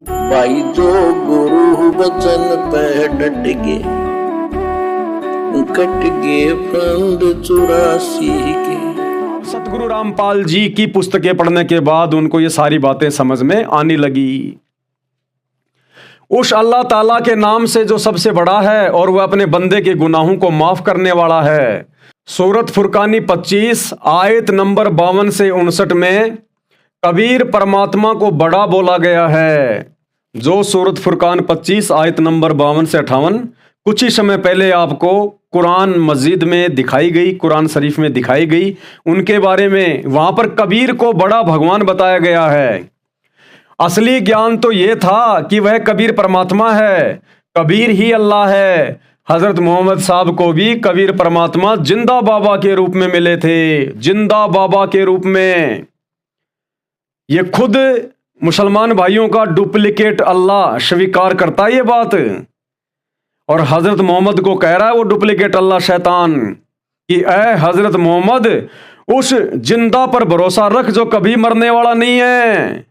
भाई जो गुरु वचन पे डट गए, कट गए फंद 84 के। सतगुरु रामपाल जी की पुस्तकें पढ़ने के बाद उनको ये सारी बातें समझ में आने लगी। उस अल्लाह ताला के नाम से जो सबसे बड़ा है और वह अपने बंदे के गुनाहों को माफ करने वाला है। सूरत फुरकानी 25 आयत नंबर 52 से 59 में कबीर परमात्मा को बड़ा बोला गया है। जो सूरत फुरकान 25 आयत नंबर 52 से 58 कुछ ही समय पहले आपको कुरान मस्जिद में दिखाई गई, कुरान शरीफ में दिखाई गई, उनके बारे में वहां पर कबीर को बड़ा भगवान बताया गया है। असली ज्ञान तो यह था कि वह कबीर परमात्मा है, कबीर ही अल्लाह है। हजरत मोहम्मद साहब को भी कबीर परमात्मा जिंदा बाबा के रूप में मिले थे, जिंदा बाबा के रूप में। ये खुद मुसलमान भाइयों का डुप्लीकेट अल्लाह स्वीकार करता है ये बात, और हजरत मोहम्मद को कह रहा है वो डुप्लीकेट अल्लाह शैतान कि ऐ हजरत मोहम्मद उस जिंदा पर भरोसा रख जो कभी मरने वाला नहीं है।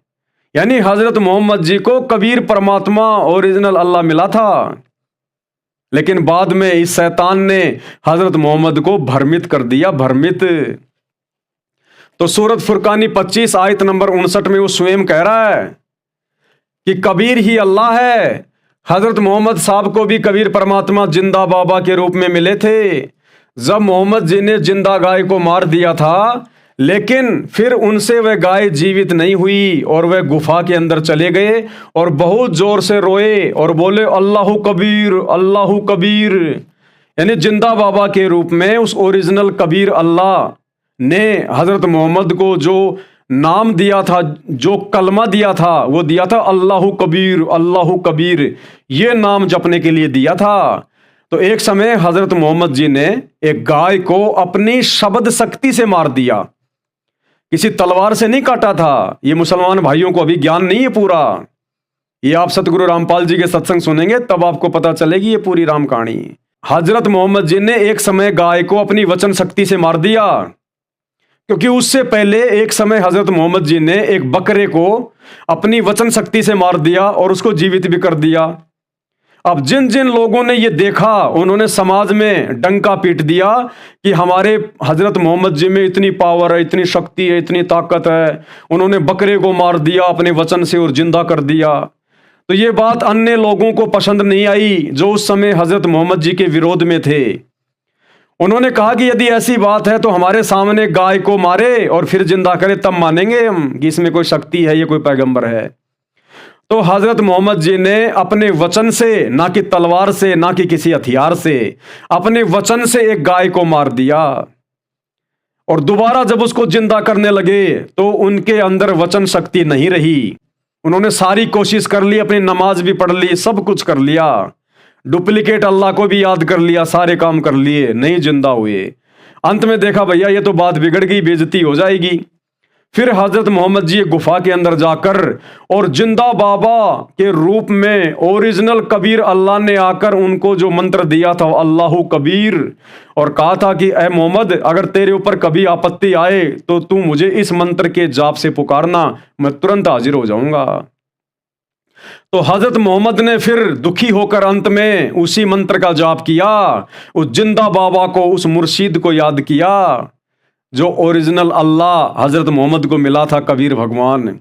यानी हजरत मोहम्मद जी को कबीर परमात्मा ओरिजिनल अल्लाह मिला था, लेकिन बाद में इस शैतान ने हजरत मोहम्मद को भ्रमित कर दिया, भ्रमित। तो सूरत फुरकानी 25 आयत नंबर 59 में वो स्वयं कह रहा है कि कबीर ही अल्लाह है। हजरत मोहम्मद साहब को भी कबीर परमात्मा जिंदा बाबा के रूप में मिले थे। जब मोहम्मद जी ने जिंदा गाय को मार दिया था, लेकिन फिर उनसे वह गाय जीवित नहीं हुई और वह गुफा के अंदर चले गए और बहुत जोर से रोए और बोले अल्लाहु कबीर, अल्लाहु कबीर। यानी जिंदा बाबा के रूप में उस ओरिजिनल कबीर अल्लाह ने हजरत मोहम्मद को जो नाम दिया था, जो कलमा दिया था, वो दिया था अल्लाहु कबीर, अल्लाहु कबीर। ये नाम जपने के लिए दिया था। तो एक समय हजरत मोहम्मद जी ने एक गाय को अपनी शब्द शक्ति से मार दिया, किसी तलवार से नहीं काटा था। ये मुसलमान भाइयों को अभी ज्ञान नहीं है पूरा। ये आप सतगुरु रामपाल जी के सत्संग सुनेंगे तब आपको पता चलेगी ये पूरी राम कहानी। हजरत मोहम्मद जी ने एक समय गाय को अपनी वचन शक्ति से मार दिया, क्योंकि उससे पहले एक समय हजरत मोहम्मद जी ने एक बकरे को अपनी वचन शक्ति से मार दिया और उसको जीवित भी कर दिया। अब जिन जिन लोगों ने ये देखा उन्होंने समाज में डंका पीट दिया कि हमारे हजरत मोहम्मद जी में इतनी पावर है, इतनी शक्ति है, इतनी ताकत है। उन्होंने बकरे को मार दिया अपने वचन से और जिंदा कर दिया। तो ये बात अन्य लोगों को पसंद नहीं आई जो उस समय हजरत मोहम्मद जी के विरोध में थे। उन्होंने कहा कि यदि ऐसी बात है तो हमारे सामने गाय को मारे और फिर जिंदा करे, तब मानेंगे हम कि इसमें कोई शक्ति है, ये कोई पैगंबर है। तो हजरत मोहम्मद जी ने अपने वचन से, ना कि तलवार से, ना कि किसी हथियार से, अपने वचन से एक गाय को मार दिया। और दोबारा जब उसको जिंदा करने लगे तो उनके अंदर वचन शक्ति नहीं रही। उन्होंने सारी कोशिश कर ली, अपनी नमाज भी पढ़ ली, सब कुछ कर लिया, डुप्लीकेट अल्लाह को भी याद कर लिया, सारे काम कर लिए, नहीं जिंदा हुए। अंत में देखा भैया ये तो बात बिगड़ गई, बेइज्जती हो जाएगी। फिर हजरत मोहम्मद जी गुफा के अंदर जाकर और जिंदा बाबा के रूप में ओरिजिनल कबीर अल्लाह ने आकर उनको जो मंत्र दिया था अल्लाहु कबीर, और कहा था कि ए मोहम्मद अगर तेरे ऊपर कभी आपत्ति आए तो तू मुझे इस मंत्र के जाप से पुकारना, मैं तुरंत हाजिर हो जाऊंगा। तो हजरत मोहम्मद ने फिर दुखी होकर अंत में उसी मंत्र का जाप किया, उस जिंदा बाबा को, उस मुर्शिद को याद किया जो ओरिजिनल अल्लाह हजरत मोहम्मद को मिला था, कबीर भगवान।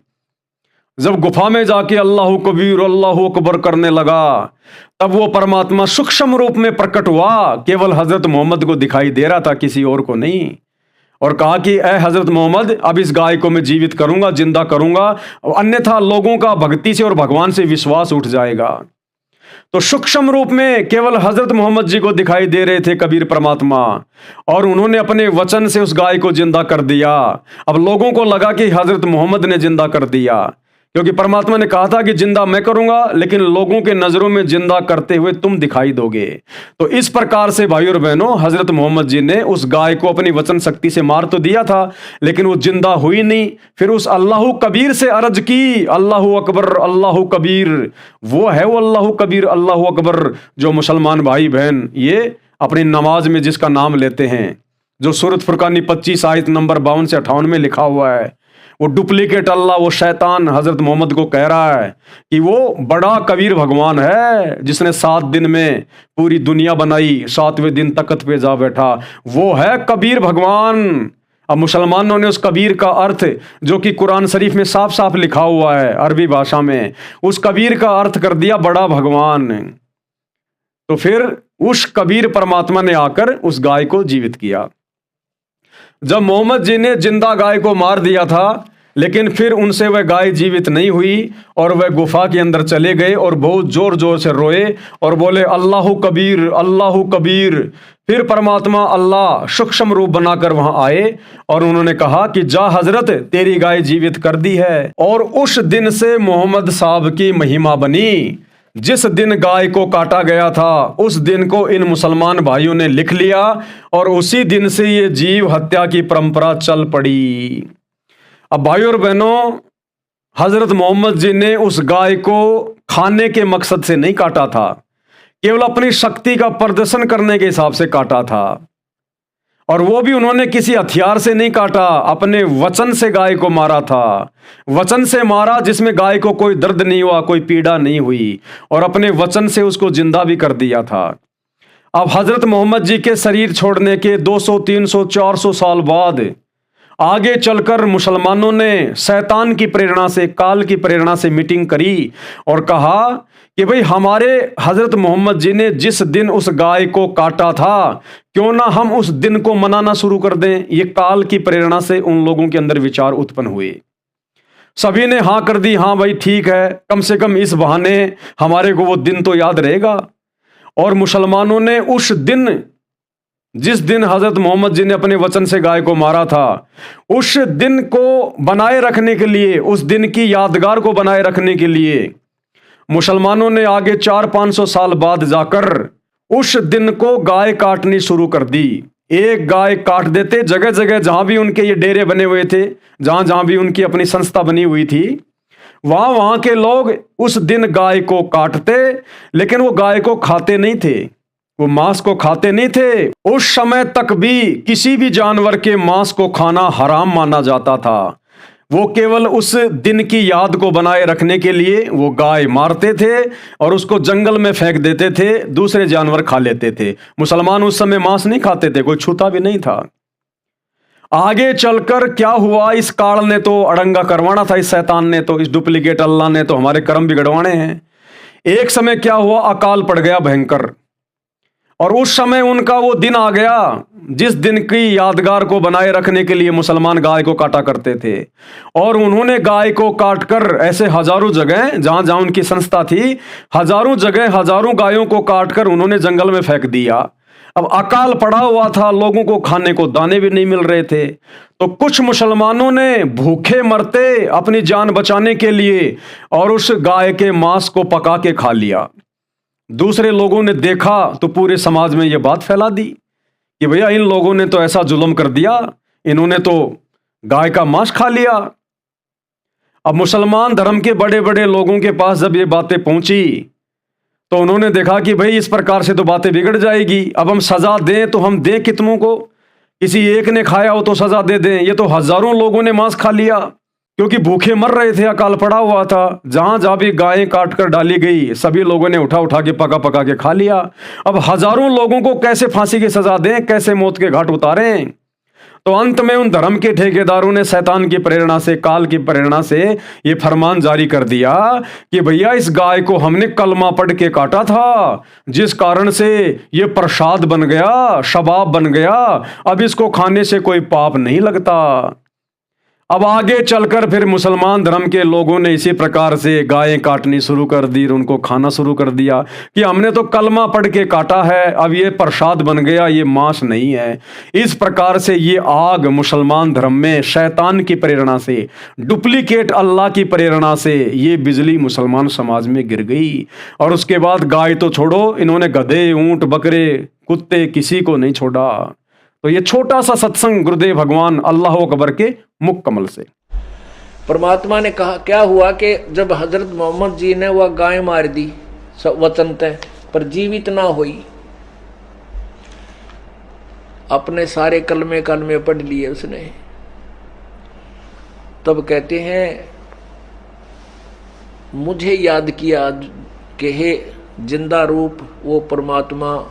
जब गुफा में जाके अल्लाहु कबीर, अल्लाहु अकबर करने लगा, तब वो परमात्मा सूक्ष्म रूप में प्रकट हुआ, केवल हजरत मोहम्मद को दिखाई दे रहा था, किसी और को नहीं। और कहा कि ए हजरत मोहम्मद अब इस गाय को मैं जीवित करूंगा, जिंदा करूंगा, अन्यथा लोगों का भक्ति से और भगवान से विश्वास उठ जाएगा। तो सूक्ष्म रूप में केवल हजरत मोहम्मद जी को दिखाई दे रहे थे कबीर परमात्मा, और उन्होंने अपने वचन से उस गाय को जिंदा कर दिया। अब लोगों को लगा कि हजरत मोहम्मद ने जिंदा कर दिया, क्योंकि परमात्मा ने कहा था कि जिंदा मैं करूंगा, लेकिन लोगों के नजरों में जिंदा करते हुए तुम दिखाई दोगे। तो इस प्रकार से भाई और बहनों हजरत मोहम्मद जी ने उस गाय को अपनी वचन शक्ति से मार तो दिया था, लेकिन वो जिंदा हुई नहीं। फिर उस अल्लाहु कबीर से अर्ज की, अल्लाहु अकबर, अल्लाहु कबीर। वो है वो अल्लाहु कबीर, अल्लाहु अकबर जो मुसलमान भाई बहन ये अपनी नमाज में जिसका नाम लेते हैं, जो सूरत फुरकानी 25 आयत नंबर 52 से 58 में लिखा हुआ है, वो डुप्लीकेट अल्लाह, वो शैतान हजरत मोहम्मद को कह रहा है कि वो बड़ा कबीर भगवान है जिसने 7 दिन में पूरी दुनिया बनाई, 7वें दिन तख्त पे जा बैठा, वो है कबीर भगवान। अब मुसलमानों ने उस कबीर का अर्थ, जो कि कुरान शरीफ में साफ साफ लिखा हुआ है अरबी भाषा में, उस कबीर का अर्थ कर दिया बड़ा भगवान। तो फिर उस कबीर परमात्मा ने आकर उस गाय को जीवित किया। जब मोहम्मद जी ने जिंदा गाय को मार दिया था, लेकिन फिर उनसे वह गाय जीवित नहीं हुई और वह गुफा के अंदर चले गए और बहुत जोर जोर से रोए और बोले अल्लाहु कबीर, अल्लाहु कबीर। फिर परमात्मा अल्लाह सूक्ष्म रूप बनाकर वहां आए और उन्होंने कहा कि जा हजरत, तेरी गाय जीवित कर दी है। और उस दिन से मोहम्मद साहब की महिमा बनी। जिस दिन गाय को काटा गया था उस दिन को इन मुसलमान भाइयों ने लिख लिया और उसी दिन से ये जीव हत्या की परंपरा चल पड़ी। अब भाइयों और बहनों, हजरत मोहम्मद जी ने उस गाय को खाने के मकसद से नहीं काटा था, केवल अपनी शक्ति का प्रदर्शन करने के हिसाब से काटा था। और वो भी उन्होंने किसी हथियार से नहीं काटा, अपने वचन से गाय को मारा था। वचन से मारा जिसमें गाय को कोई दर्द नहीं हुआ, कोई पीड़ा नहीं हुई, और अपने वचन से उसको जिंदा भी कर दिया था। अब हजरत मोहम्मद जी के शरीर छोड़ने के 200, 300, 400 साल बाद आगे चलकर मुसलमानों ने शैतान की प्रेरणा से, काल की प्रेरणा से मीटिंग करी और कहा कि भाई हमारे हजरत मोहम्मद जी ने जिस दिन उस गाय को काटा था, क्यों ना हम उस दिन को मनाना शुरू कर दें। ये काल की प्रेरणा से उन लोगों के अंदर विचार उत्पन्न हुए। सभी ने हाँ कर दी, हाँ भाई ठीक है, कम से कम इस बहाने हमारे को वो दिन तो याद रहेगा। और मुसलमानों ने उस दिन, जिस दिन हजरत मोहम्मद जी ने अपने वचन से गाय को मारा था, उस दिन को बनाए रखने के लिए, उस दिन की यादगार को बनाए रखने के लिए मुसलमानों ने आगे 400-500 साल बाद जाकर उस दिन को गाय काटनी शुरू कर दी। एक गाय काट देते, जगह जगह जहां भी उनके ये डेरे बने हुए थे, जहां जहां भी उनकी अपनी संस्था बनी हुई थी, वहां वहां के लोग उस दिन गाय को काटते, लेकिन वो गाय को खाते नहीं थे, वो मांस को खाते नहीं थे। उस समय तक भी किसी भी जानवर के मांस को खाना हराम माना जाता था। वो केवल उस दिन की याद को बनाए रखने के लिए वो गाय मारते थे और उसको जंगल में फेंक देते थे, दूसरे जानवर खा लेते थे। मुसलमान उस समय मांस नहीं खाते थे, कोई छूता भी नहीं था। आगे चलकर क्या हुआ, इस काल ने तो अड़ंगा करवाना था, इस शैतान ने तो, इस डुप्लीकेट अल्लाह ने तो हमारे कर्म बिगड़वाने हैं। एक समय क्या हुआ, अकाल पड़ गया भयंकर, और उस समय उनका वो दिन आ गया जिस दिन की यादगार को बनाए रखने के लिए मुसलमान गाय को काटा करते थे। और उन्होंने गाय को काटकर ऐसे हजारों जगह, जहां जहां उनकी संस्था थी, हजारों जगह हजारों गायों को काटकर उन्होंने जंगल में फेंक दिया। अब अकाल पड़ा हुआ था, लोगों को खाने को दाने भी नहीं मिल रहे थे, तो कुछ मुसलमानों ने भूखे मरते अपनी जान बचाने के लिए और उस गाय के मांस को पका के खा लिया। दूसरे लोगों ने देखा तो पूरे समाज में यह बात फैला दी कि भैया इन लोगों ने तो ऐसा जुल्म कर दिया, इन्होंने तो गाय का मांस खा लिया। अब मुसलमान धर्म के बड़े बड़े लोगों के पास जब ये बातें पहुंची तो उन्होंने देखा कि भाई इस प्रकार से तो बातें बिगड़ जाएगी, अब हम सजा दें तो हम दें कितनों को, किसी एक ने खाया हो तो सजा दे दें, ये तो हजारों लोगों ने मांस खा लिया क्योंकि भूखे मर रहे थे, अकाल पड़ा हुआ था। जहां जहां भी गायें काट कर डाली गई सभी लोगों ने उठा उठा के पका पका के खा लिया। अब हजारों लोगों को कैसे फांसी की सजा दें, कैसे मौत के घाट उतारें। तो अंत में उन धर्म के ठेकेदारों ने शैतान की प्रेरणा से, काल की प्रेरणा से ये फरमान जारी कर दिया कि भैया इस गाय को हमने कलमा पढ़ के काटा था, जिस कारण से ये प्रसाद बन गया, शबाब बन गया, अब इसको खाने से कोई पाप नहीं लगता। अब आगे चलकर फिर मुसलमान धर्म के लोगों ने इसी प्रकार से गायें काटनी शुरू कर दी, उनको खाना शुरू कर दिया कि हमने तो कलमा पढ़ के काटा है, अब ये प्रसाद बन गया, ये मांस नहीं है। इस प्रकार से ये आग मुसलमान धर्म में शैतान की प्रेरणा से, डुप्लीकेट अल्लाह की प्रेरणा से ये बिजली मुसलमान समाज में गिर गई। और उसके बाद गाय तो छोड़ो, इन्होंने गधे, ऊंट, बकरे, कुत्ते किसी को नहीं छोड़ा। तो ये छोटा सा सत्संग गुरुदेव भगवान अल्लाह अकबर के मुख कमल से। परमात्मा ने कहा क्या हुआ कि जब हजरत मोहम्मद जी ने वह गाय मार दी वतन तय पर जीवित ना हुई, अपने सारे कलमे पढ़ लिए उसने, तब कहते हैं मुझे याद किया कि हे जिंदा रूप वो परमात्मा,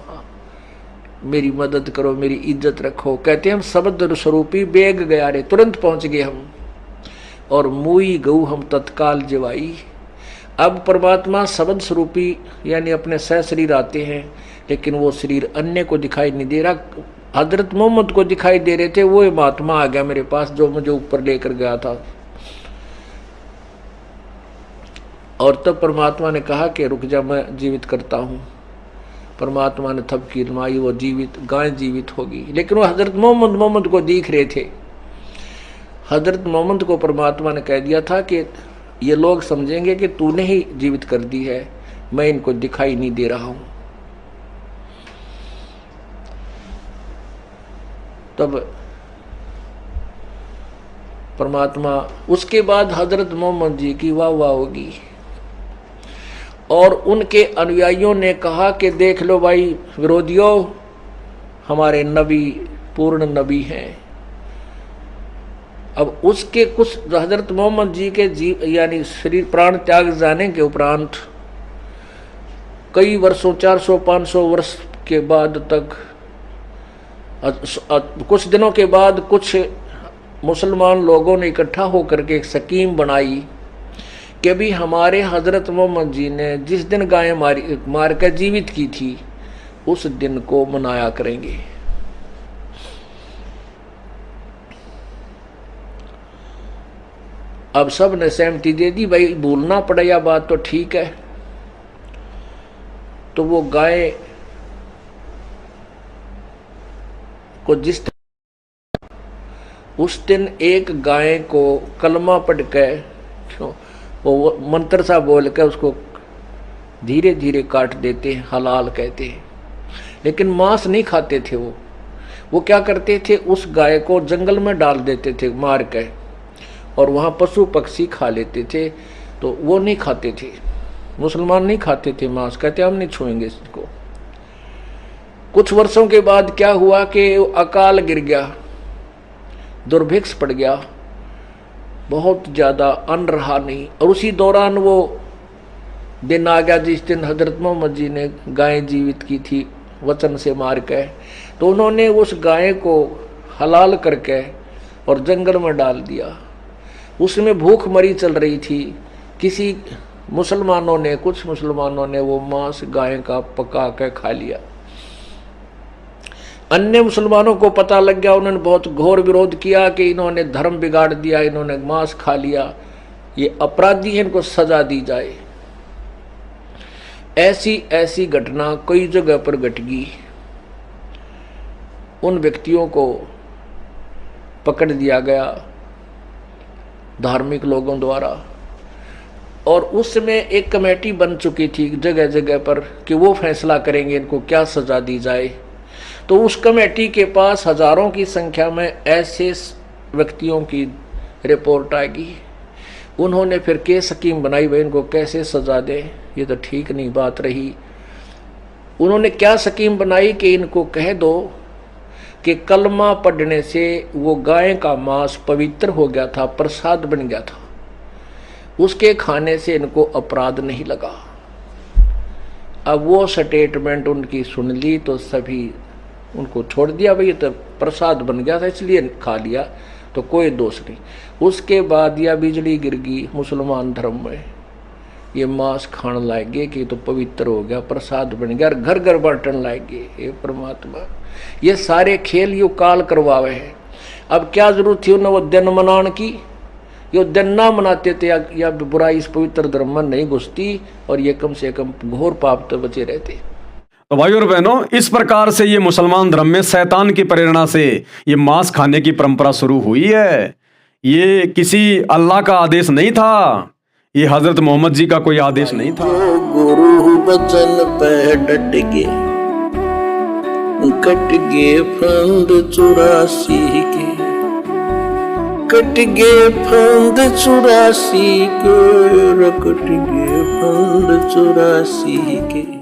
मेरी मदद करो, मेरी इज्जत रखो। कहते हैं हम शब्द स्वरूपी बेग गया रे, तुरंत पहुंच गए हम, और मुई गऊ हम तत्काल जवाई। अब परमात्मा शब्द स्वरूपी यानी अपने सह शरीर आते हैं, लेकिन वो शरीर अन्य को दिखाई नहीं दे रहा, हजरत मोहम्मद को दिखाई दे रहे थे। वो महात्मा आ गया मेरे पास जो मुझे ऊपर लेकर गया था। और तब परमात्मा ने कहा कि रुक जा, मैं जीवित करता हूँ। परमात्मा ने थपकी मारी, वो जीवित गाय जीवित होगी। लेकिन वो हजरत मोहम्मद को दिख रहे थे। हजरत मोहम्मद को परमात्मा ने कह दिया था कि ये लोग समझेंगे कि तूने ही जीवित कर दी है, मैं इनको दिखाई नहीं दे रहा हूँ। तब परमात्मा, उसके बाद हजरत मोहम्मद जी की वाह वाह होगी, और उनके अनुयायियों ने कहा कि देख लो भाई विरोधियों, हमारे नबी पूर्ण नबी हैं। अब उसके कुछ हजरत मोहम्मद जी के यानी शरीर प्राण त्याग जाने के उपरांत कई वर्षों 400-500 वर्ष के बाद तक, कुछ दिनों के बाद कुछ मुसलमान लोगों ने इकट्ठा होकर के एक स्कीम बनाई कि भी हमारे हजरत मोहम्मद जी ने जिस दिन गायें मार कर जीवित की थी उस दिन को मनाया करेंगे। अब सब ने सहमति दे दी, भाई भूलना पड़ा यह बात तो ठीक है। तो वो गाय को उस दिन एक गाय को कलमा पढ़ के वो मंत्र सा बोल के उसको धीरे धीरे काट देते हैं, हलाल कहते हैं। लेकिन मांस नहीं खाते थे वो क्या करते थे, उस गाय को जंगल में डाल देते थे मार के, और वहाँ पशु पक्षी खा लेते थे। तो वो नहीं खाते थे, मुसलमान नहीं खाते थे मांस, कहते हम नहीं छुएंगे इसको। कुछ वर्षों के बाद क्या हुआ कि अकाल गिर गया, दुर्भिक्ष पड़ गया, बहुत ज़्यादा अन्न रहा नहीं। और उसी दौरान वो दिन आ गया जिस दिन हजरत मोहम्मद जी ने गाय जीवित की थी वचन से मार के। तो उन्होंने उस गाय को हलाल करके और जंगल में डाल दिया। उसमें भूख मरी चल रही थी। कुछ मुसलमानों ने वो मांस गाय का पका के खा लिया। अन्य मुसलमानों को पता लग गया, उन्होंने बहुत घोर विरोध किया कि इन्होंने धर्म बिगाड़ दिया, इन्होंने मांस खा लिया, ये अपराधी हैं, इनको सजा दी जाए। ऐसी घटना कई जगह पर घटेगी। उन व्यक्तियों को पकड़ दिया गया धार्मिक लोगों द्वारा, और उसमें एक कमेटी बन चुकी थी जगह जगह पर कि वो फैसला करेंगे इनको क्या सजा दी जाए। तो उस कमेटी के पास हजारों की संख्या में ऐसे व्यक्तियों की रिपोर्ट आएगी। उन्होंने फिर के स्कीम बनाई, भाई इनको कैसे सजा दे, ये तो ठीक नहीं बात रही। उन्होंने क्या स्कीम बनाई कि इनको कह दो कि कलमा पढ़ने से वो गाय का मांस पवित्र हो गया था, प्रसाद बन गया था, उसके खाने से इनको अपराध नहीं लगा। अब वो स्टेटमेंट उनकी सुन ली तो सभी उनको छोड़ दिया, भाई ये तो प्रसाद बन गया था इसलिए खा लिया, तो कोई दोष नहीं। उसके बाद या बिजली गिर गई मुसलमान धर्म में, ये मांस खाने लाएंगे कि तो पवित्र हो गया, प्रसाद बन गया, घर घर बांटने लाएंगे। हे परमात्मा, ये सारे खेल यू काल करवावे हैं। अब क्या जरूरत थी उन्हें वो दिन मनाने की, ये दिन ना मनाते थे या बुराई इस पवित्र धर्म में नहीं घुसती, और ये कम से कम घोर पाप तो बचे रहते। तो भाई और बहनों, इस प्रकार से ये मुसलमान धर्म में शैतान की प्रेरणा से ये मांस खाने की परंपरा शुरू हुई है। ये किसी अल्लाह का आदेश नहीं था, ये हजरत मोहम्मद जी का कोई आदेश नहीं था। जो गुरु बचन पे डट गए, कट गए फंद 84 के, कट गए फंद 84 के, कट गए फंद 84 के।